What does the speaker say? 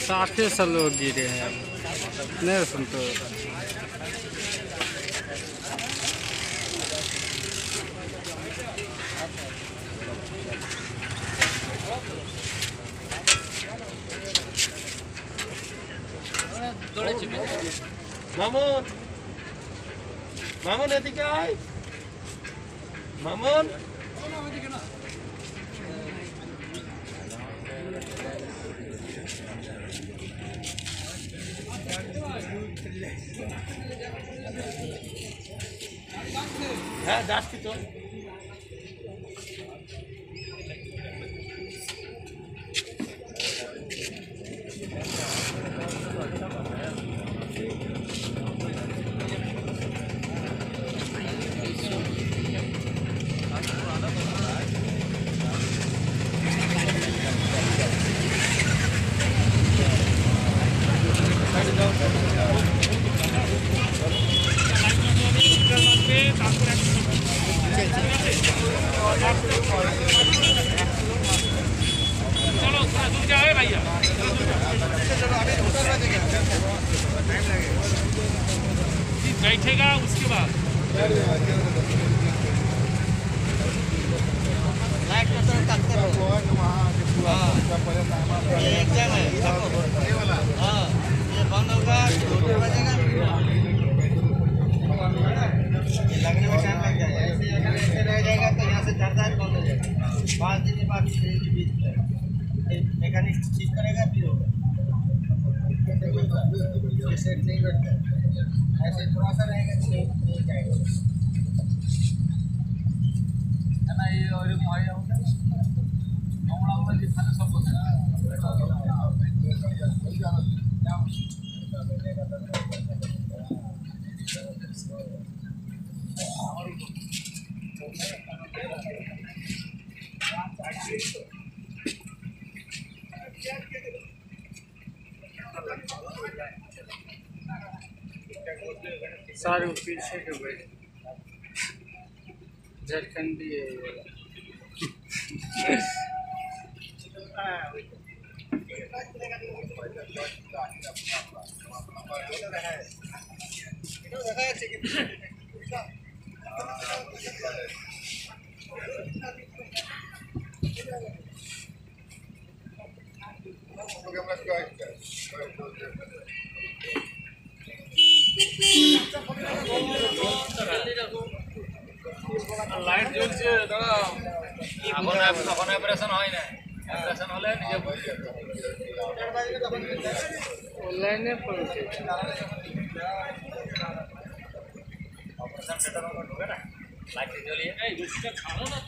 साथे से लोग गिरे हैं नहीं सुनते। Mamun, Mamun nanti kai, Mamun. Hah, das gitu. चलो दूर जाए भैया, बैठेगा उसके बाद लाइट का तो कट करो। ये एक जगह है, हाँ ये बंद होगा, 2 बजेगा, लगने में टाइम लग जाएगा। ऐसे रह जाएगा तो यहाँ से चार्जर बंद हो जाएगा। 5 दिन के बाद बीच में मैकेनिक ठीक करेगा, फिर होगा। सेट नहीं बैठता, ऐसे थोड़ा सा रहेगा तो नहीं जाएगा ना। ये और माया होगा हमारा वाला दिखाने सब होता है। सारे पीछे के बैठे झारखंडी है लाइट জ্বলছে দাদা, এখন অপারেশন হয় না, অপারেশন হলে নিজে অনলাইনে পড়ছে অপারেশন সেটা ঢোকে না, লাইট জ্বলিয়ে এই বেশিটা ছাড়ো না।